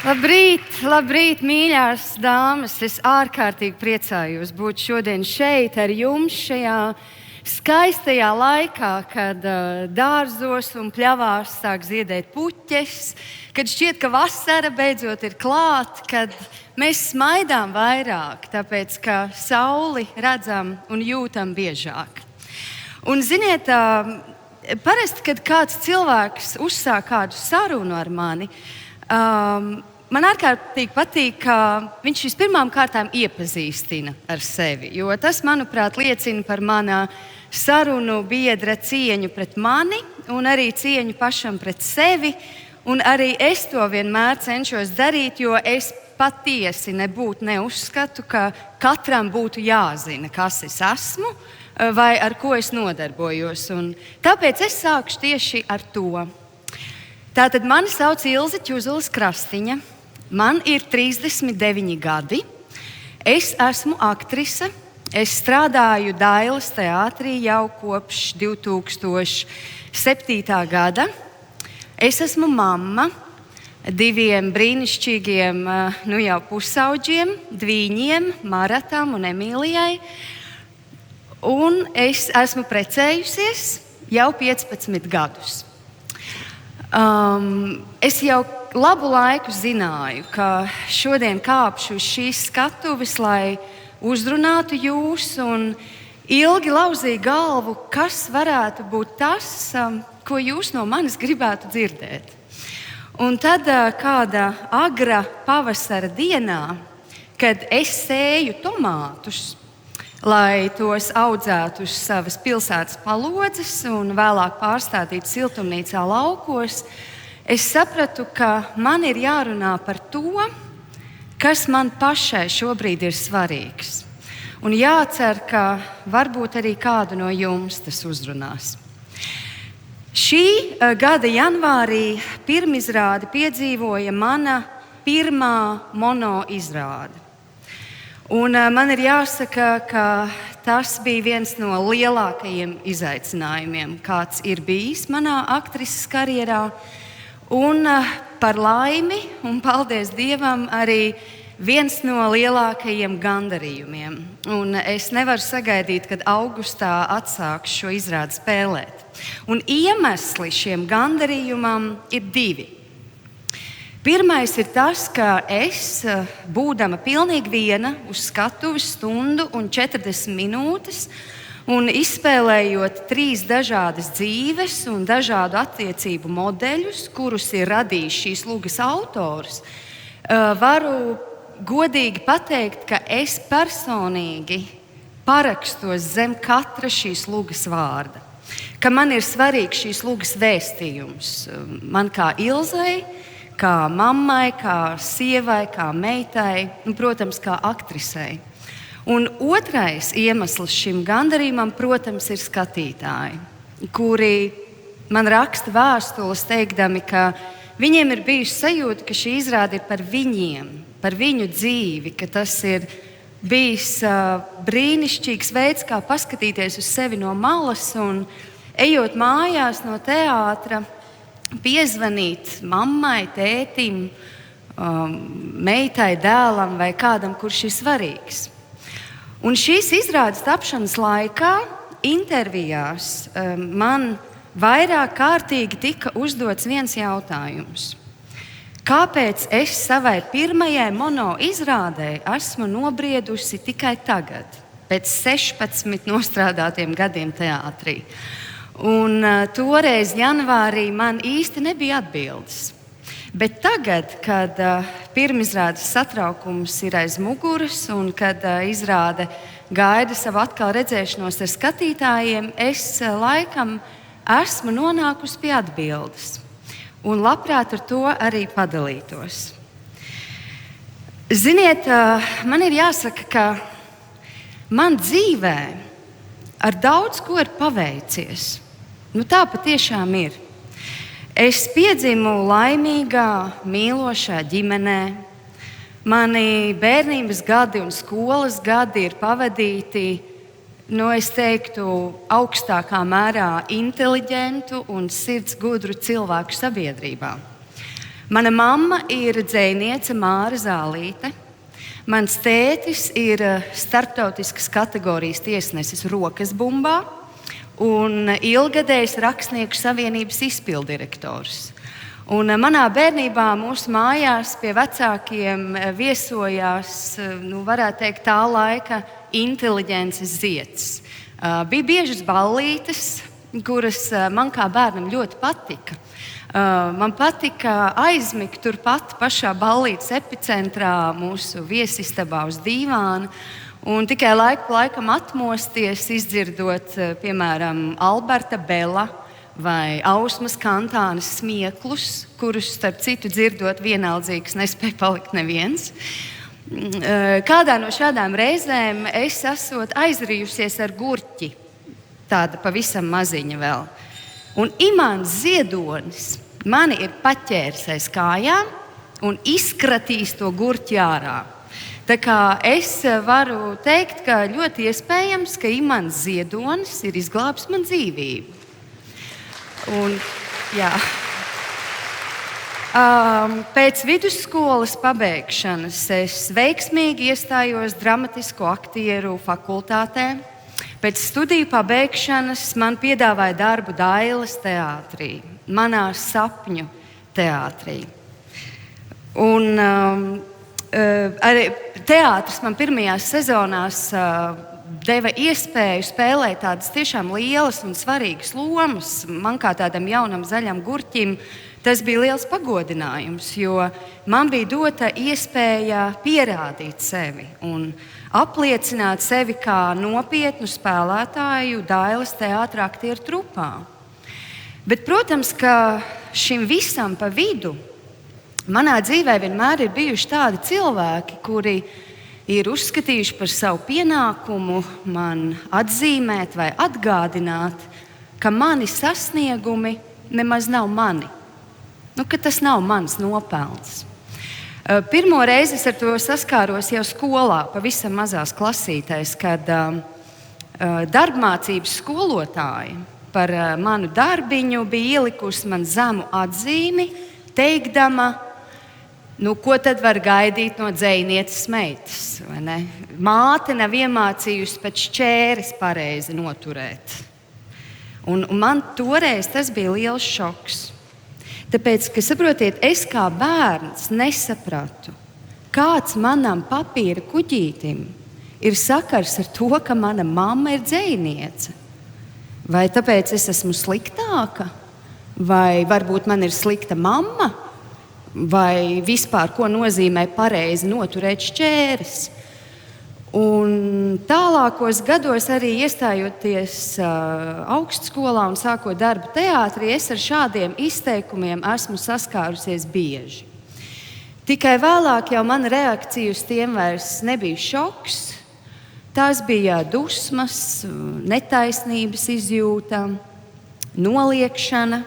Labrīt, labrīt, mīļās dāmas! Es ārkārtīgi priecājos būt šodien šeit ar jums šajā skaistajā laikā, kad dārzos un pļavās sāk ziedēt puķes, kad šķiet, ka vasara beidzot ir klāta, kad mēs smaidām vairāk, tāpēc ka sauli redzam un jūtam biežāk. Un, ziniet, parasti, kad kāds cilvēks uzsāk kādu sarunu ar mani, man ārkārtīgi patīk, ka viņš vispirmām kārtām iepazīstina ar sevi. Jo tas, manuprāt, liecina par mana sarunu biedra cieņu pret mani un arī cieņu pašam pret sevi. Un arī es to vienmēr cenšos darīt, jo es patiesi neuzskatu, ka katram būtu jāzina, kas es esmu vai ar ko es nodarbojos. Un tāpēc es sākšu tieši ar to. Tātad mani sauc Ilze Ķuzulas Krastiņa, man ir 39 gadi, es esmu aktrise, es strādāju Dailes teātrī jau kopš 2007. gada. Es esmu mamma 2 brīnišķīgiem jau pusauģiem, Dvīņiem, Maratam un Emīlijai, un es esmu precējusies jau 15 gadus. Es jau labu laiku zināju, ka šodien kāpšu uz šīs skatuves, lai uzrunātu jūs, un ilgi lauzīju galvu, kas varētu būt tas, ko jūs no manis gribētu dzirdēt. Un tad kāda agra pavasara dienā, kad es sēju tomātus, lai tos audzētu uz savas pilsētas palodzes un vēlāk pārstādītu siltumnīcā laukos, es sapratu, ka man ir jārunā par to, kas man pašai šobrīd ir svarīgs. Un jācer, ka varbūt arī kādu no jums tas uzrunās. Šī gada janvārī pirmizrādi piedzīvoja mana pirmā monoizrāde. Un man ir jāsaka, ka tas bija viens no lielākajiem izaicinājumiem, kāds ir bijis manā aktrises karjerā. Un par laimi, un paldies Dievam, arī viens no lielākajiem gandarījumiem. Un es nevaru sagaidīt, kad augustā atsākšu šo izrādi spēlēt. Un iemesli šiem gandarījumam ir 2. Pirmais ir tas, ka es, būdama pilnīgi viena uz skatuves stundu un 40 minūtes, un izspēlējot 3 dažādas dzīves un dažādu attiecību modeļus, kurus ir radījis šīs lugas autors, varu godīgi pateikt, ka es personīgi parakstos zem katra šīs lugas vārda. Ka man ir svarīgs šīs lugas vēstījums man kā Ilzei, kā mammai, kā sievai, kā meitai un, protams, kā aktrisei. Un otrais iemesls šim gandarījumam, protams, ir skatītāji, kuri man raksta vēstules teikdami, ka viņiem ir bijusi sajūta, ka šī izrāde ir par viņiem, par viņu dzīvi, ka tas ir bijis brīnišķīgs veids, kā paskatīties uz sevi no malas un ejot mājās no teātra, piezvanīt mammai, tētim, meitai, dēlam vai kādam, kurš ir svarīgs. Un šīs izrādes tapšanas laikā intervijās man vairāk kārtīgi tika uzdots viens jautājums. Kāpēc es savai pirmajai monoizrādei esmu nobriedusi tikai tagad, pēc 16 nostrādātiem gadiem teātrī? Un toreiz janvārī man īsti nebija atbildes. Bet tagad, kad pirmizrādes satraukums ir aiz muguras un kad izrāde gaida savu atkal redzēšanos ar skatītājiem, es laikam esmu nonākusi pie atbildes. Un labprāt ar to arī padalītos. Ziniet, man ir jāsaka, ka man dzīvē ar daudz ko ir paveicies. Tā patiešām ir. Es piedzimu laimīgā, mīlošā ģimenē. Mani bērnības gadi un skolas gadi ir pavadīti, es teiktu, augstākā mērā inteliģentu un sirds gudru cilvēku sabiedrībā. Mana mamma ir dzejniece Māra Zālīte. Mans tētis ir starptautiskas kategorijas tiesnesis rokas bumbā un ilgadējs Rakstnieku savienības izpilddirektors. Un manā bērnībā mūsu mājās pie vecākiem viesojās, varētu teikt, tā laika inteliģences zieds. Bija biežas ballītes, kuras man kā bērnam ļoti patika. Man patika aizmigt turpat pašā ballītes epicentrā, mūsu viesistabā uz dīvāna, un tikai laiku pa laikam atmosties, izdzirdot, piemēram, Alberta Bela vai Ausmas Kantānes smieklus, kurus, starp citu, dzirdot vienaldzīgs nespēja palikt neviens. Kādā no šādām reizēm es esot aizrījusies ar gurķi, tāda pavisam maziņa vēl. Un Imants Ziedonis mani ir paķēris aiz kājām un izkratījis to gurķi ārā. Tā kā es varu teikt, ka ļoti iespējams, ka Imants Ziedonis ir izglābis man dzīvību. Un, jā. Pēc vidusskolas pabeigšanas es veiksmīgi iestājos dramatisko aktieru fakultātē. Pēc studiju pabeigšanas man piedāvāja darbu Dailes teātrī, manā sapņu teātrī. Un arī teātris man pirmajās sezonās deva iespēju spēlēt tādas tiešām lielas un svarīgas lomas. Man kā tādam jaunam zaļam gurķim tas bija liels pagodinājums, jo man bija dota iespēja pierādīt sevi un apliecināt sevi kā nopietnu spēlētāju Dailes teātra aktieru trupā. Bet, protams, ka šim visam pa vidu manā dzīvē vienmēr ir bijuši tādi cilvēki, kuri ir uzskatījuši par savu pienākumu man atzīmēt vai atgādināt, ka mani sasniegumi nemaz nav mani. Ka tas nav mans nopelns. Pirmo reizi es ar to saskāros jau skolā, pavisam mazās klasītēs, kad darbmācības skolotāja par manu darbiņu bija ielikusi man zemu atzīmi, teikdama, ko tad var gaidīt no dzejnieces meitas? Vai ne? Māte nav iemācījusi pēc šķēres pareizi noturēt. Un man toreiz tas bija liels šoks. Tāpēc, ka, saprotiet, es kā bērns nesapratu, kāds manam papīra kuģītim ir sakars ar to, ka mana mamma ir dzejniece. Vai tāpēc es esmu sliktāka? Vai varbūt man ir slikta mamma? Vai vispār ko nozīmē pareizi noturēt šķēres? Un tālākos gados, arī iestājoties augstskolā un sākot darbu teātrī, es ar šādiem izteikumiem esmu saskārusies bieži. Tikai vēlāk jau mana reakcija uz tiem vairs nebija šoks. Tās bija dusmas, netaisnības izjūta, noliekšana,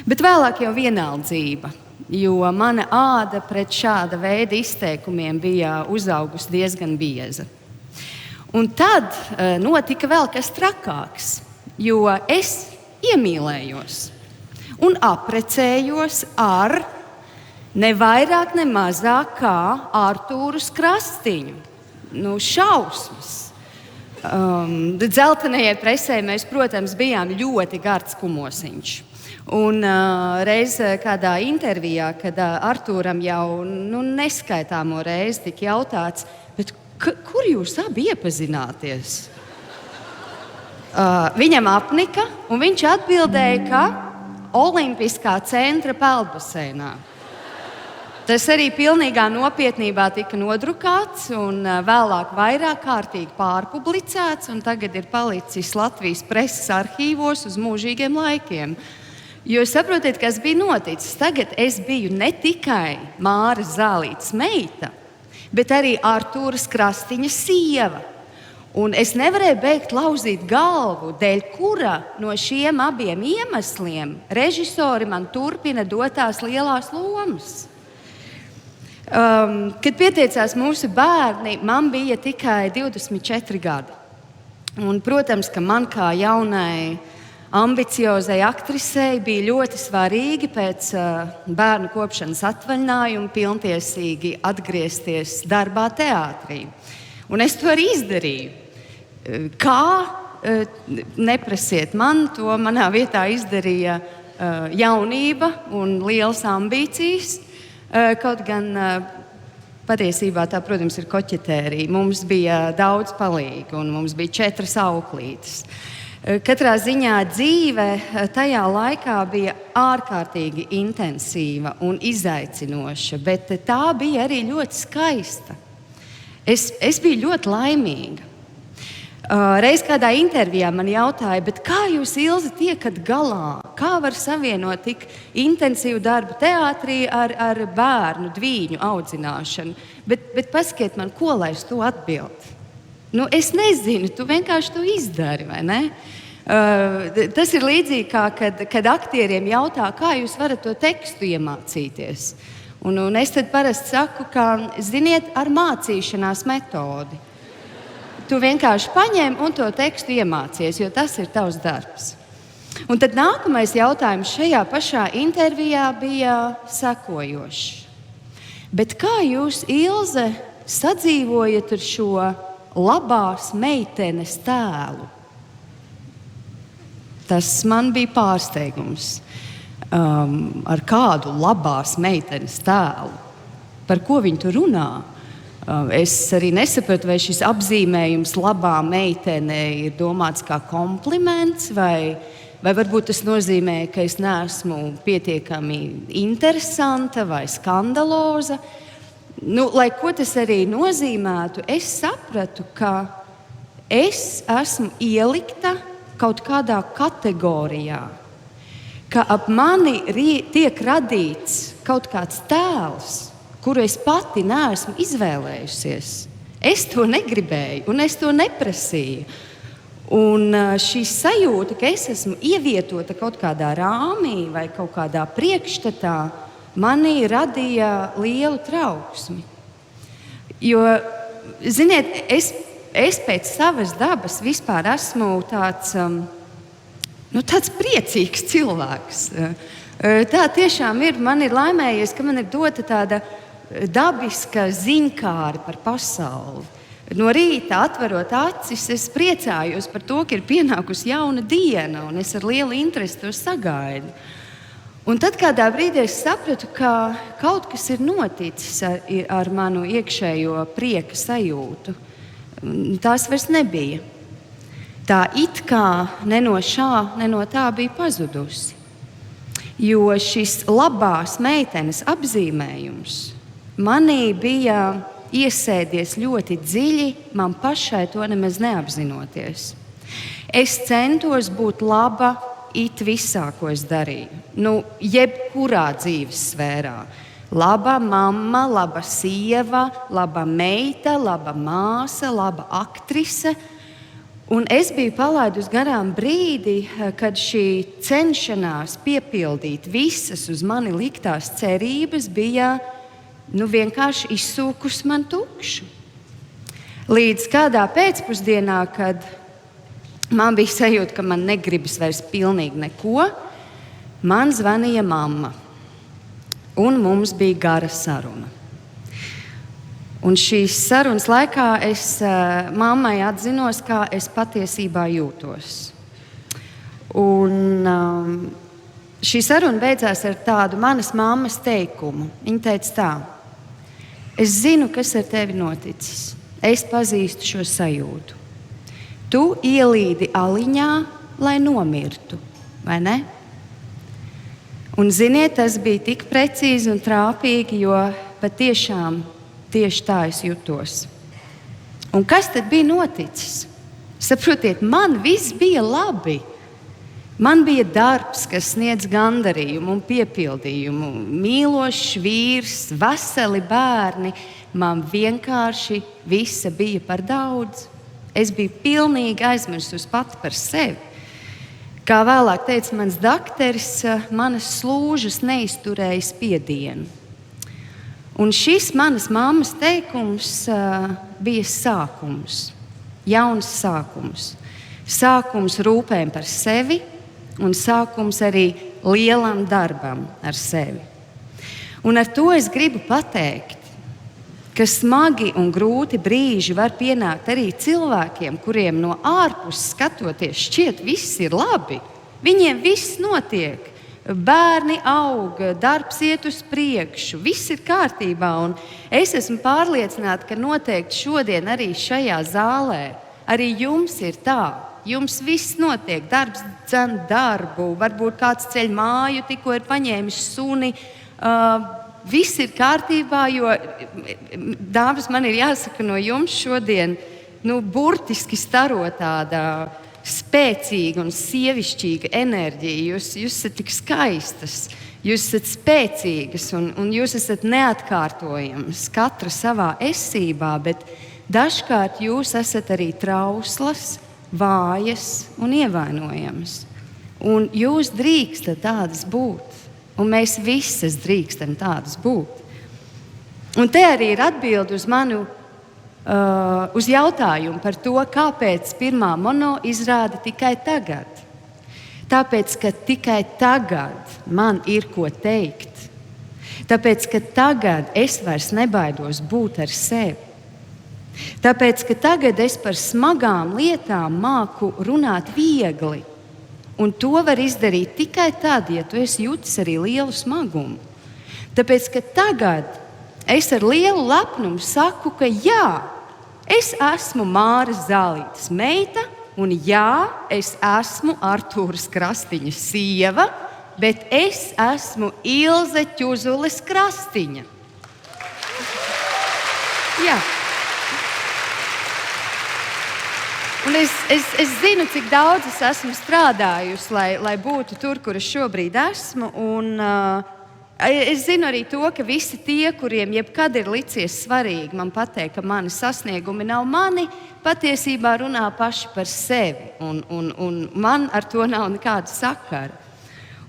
bet vēlāk jau vienaldzība. Jo mana āda pret šāda veida izteikumiem bija uzaugusi diezgan bieza. Un tad notika vēl kas trakāks, jo es iemīlējos un apprecējos ar ne vairāk, ne mazāk kā Artūru Krastīņu. Šausmas. Dzeltenajai presē mēs, protams, bijām ļoti gards kumosiņš. Un reiz kādā intervijā, kad Artūram jau neskaitāmo reizi tika jautāts, bet kur jūs abi iepazināties? Viņam apnika, un viņš atbildēja, ka Olimpiskā centra peldbaseinā. Tas arī pilnīgā nopietnībā tika nodrukāts un vēlāk vairāk kārtīgi pārpublicēts, un tagad ir palicis Latvijas preses arhīvos uz mūžīgiem laikiem. Jo saprotiet, kas bija noticis. Tagad es biju ne tikai Māras Zālītes meita, bet arī Artūra Krastīņa sieva. Un es nevarēju beigt lauzīt galvu, dēļ kura no šiem abiem iemesliem režisori man turpina dotās lielās lomas. Kad pieteicās mūsu bērni, man bija tikai 24 gadi. Un, protams, ka man kā jaunai ambiciozai aktrisei bija ļoti svarīgi pēc bērnu kopšanas atvaļinājuma pilntiesīgi atgriezties darbā teātrī. Un es to arī izdarīju. Kā? Neprasiet man, to manā vietā izdarīja jaunība un lielas ambīcijas. Kaut gan patiesībā tā, protams, ir koķetērija. Mums bija daudz palīgu un mums bija 4 auklītes. Katrā ziņā dzīve tajā laikā bija ārkārtīgi intensīva un izaicinoša, bet tā bija arī ļoti skaista. Es biju ļoti laimīga. Reiz kādā intervijā man jautāja, bet kā jūs, Ilze, tiekat galā? Kā var savienot tik intensīvu darbu teātrī ar bērnu dvīņu audzināšanu? Bet pasakiet man, ko lai es to atbildu? Es nezinu, tu vienkārši to izdari, vai ne? Tas ir līdzīgi kā, kad aktieriem jautā, kā jūs varat to tekstu iemācīties. Un es tad parasti saku, ka, ziniet, ar mācīšanās metodi. Tu vienkārši paņem un to tekstu iemācies, jo tas ir tavs darbs. Un tad nākamais jautājums šajā pašā intervijā bija sekojošs. Bet kā jūs, Ilze, sadzīvojat ar šo labās meitenes tēlu? Tas man bija pārsteigums. Ar kādu labās meitenes tēlu? Par ko viņi tur runā? Es arī nesapratu, vai šis apzīmējums labā meitene ir domāts kā kompliments, vai varbūt tas nozīmē, ka es neesmu pietiekami interesanta vai skandaloza. Lai ko tas arī nozīmētu, es sapratu, ka es esmu ielikta kaut kādā kategorijā, ka ap mani tiek radīts kaut kāds tēls, kuru es pati neesmu izvēlējusies. Es to negribēju un es to neprasīju. Un šī sajūta, ka es esmu ievietota kaut kādā rāmī vai kaut kādā priekšstatā, manī radīja lielu trauksmi. Jo, ziniet, es pēc savas dabas vispār esmu tāds priecīgs cilvēks. Tā tiešām ir. Man ir laimējies, ka man ir dota tāda dabiska ziņkāre par pasauli. No rīta, atverot acis, es priecājos par to, ka ir pienākusi jauna diena, un es ar lielu interesi to sagaidu. Un tad kādā brīdī es sapratu, ka kaut kas ir noticis ar manu iekšējo prieka sajūtu. Tās vairs nebija. Tā it kā ne no šā, ne no tā bija pazudusi. Jo šis labās meitenes apzīmējums manī bija iesēdies ļoti dziļi, man pašai to nemaz neapzinoties. Es centos būt laba it visā, ko es darīju. Jebkurā dzīves sfērā. Laba mamma, laba sieva, laba meita, laba māsa, laba aktrise. Un es biju palaidusi garām brīdi, kad šī cenšanās piepildīt visas uz mani liktās cerības bija vienkārši izsūkus man tukšu. Līdz kādā pēcpusdienā, kad man bija sajūta, ka man negribas vairs pilnīgi neko, man zvanīja mamma. Un mums bija gara saruna. Un šīs sarunas laikā es mammai atzinos, kā es patiesībā jūtos. Un šī saruna beidzās ar tādu manas mammas teikumu. Viņa teica tā: es zinu, kas ar tevi noticis. Es pazīstu šo sajūtu. Tu ielīdi aliņā, lai nomirtu, vai ne? Un, ziniet, tas bija tik precīzi un trāpīgi, jo patiešām tieši tā es jutos. Un kas tad bija noticis? Saprotiet, man viss bija labi. Man bija darbs, kas sniedz gandarījumu un piepildījumu, mīlošs vīrs, veseli bērni. Man vienkārši visa bija par daudz. Es biju pilnīgi aizmirsusi pati par sevi. Kā vēlāk teica mans dakteris, manas slūžas neizturēja spiedienu. Un šis manas mammas teikums bija sākums, jauns sākums. Sākums rūpēm par sevi, un sākums arī lielam darbam ar sevi. Un ar to es gribu pateikt, ka smagi un grūti brīži var pienākt arī cilvēkiem, kuriem no ārpuses skatoties šķiet, viss ir labi. Viņiem viss notiek, bērni aug, darbs iet uz priekšu, viss ir kārtībā. Un es esmu pārliecināta, ka noteikti šodien arī šajā zālē arī jums ir tā. Jums viss notiek, darbs dzen darbu, varbūt kāds ceļ māju, tikko ir paņēmis suni. Viss ir kārtībā, jo, dāmas, man ir jāsaka no jums šodien, burtiski staro tāda spēcīga un sievišķīga enerģija. Jūs esat tik skaistas, jūs esat spēcīgas un jūs esat neatkārtojamas, katra savā esībā, bet dažkārt jūs esat arī trauslas, vājas un ievainojamas. Un jūs drīkstat tādas būt. Un mēs visas drīkstam tādas būt. Un te arī ir atbilde uz manu uz jautājumu par to, kāpēc pirmā mono izrāda tikai tagad. Tāpēc, ka tikai tagad man ir ko teikt. Tāpēc, ka tagad es vairs nebaidos būt ar sevi. Tāpēc, ka tagad es par smagām lietām māku runāt viegli. Un to var izdarīt tikai tad, ja tu esi jūtis arī lielu smagumu. Tāpēc, ka tagad es ar lielu lepnumu saku, ka jā, es esmu Māras Zālītes meita, un jā, es esmu Artūras Krastiņa sieva, bet es esmu Ilze Ķuzules Krastiņa. Jā. Un es zinu, cik daudz es esmu strādājusi, lai būtu tur, kur es šobrīd esmu. Un, es zinu arī to, ka visi tie, kuriem jebkad ir licies svarīgi man pateikt, ka mani sasniegumi nav mani, patiesībā runā paši par sevi. Un man ar to nav nekāda sakara.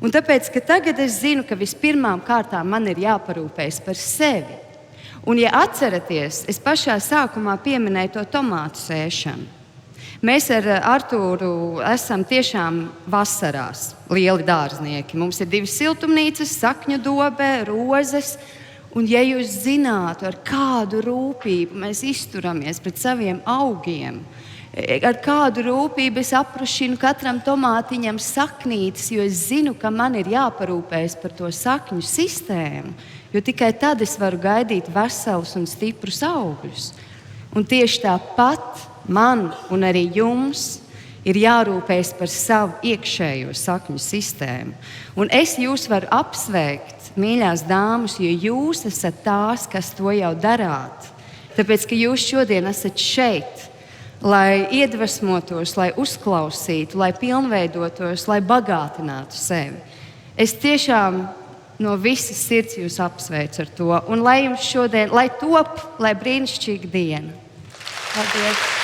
Un tāpēc, ka tagad es zinu, ka vispirmām kārtām man ir jāparūpējas par sevi. Un, ja atceraties, es pašā sākumā pieminēju to tomātu sēšanu. Mēs ar Artūru esam tiešām vasarās lieli dārznieki. Mums ir 2 siltumnīcas, sakņu dobe, rozes. Un, ja jūs zinātu, ar kādu rūpību mēs izturamies pret saviem augiem, ar kādu rūpību es aprušinu katram tomātiņam saknītes, jo es zinu, ka man ir jāparūpējas par to sakņu sistēmu, jo tikai tad es varu gaidīt veselus un stiprus augļus. Un tieši tāpat man un arī jums ir jārūpējas par savu iekšējo sakņu sistēmu. Un es jūs varu apsveikt, mīļās dāmas, jo jūs esat tās, kas to jau darāt. Tāpēc, ka jūs šodien esat šeit, lai iedvesmotos, lai uzklausītu, lai pilnveidotos, lai bagātinātu sevi. Es tiešām no visas sirds jūs apsveicu ar to. Un lai jums šodien, lai top, lai brīnišķīga diena. Paldies!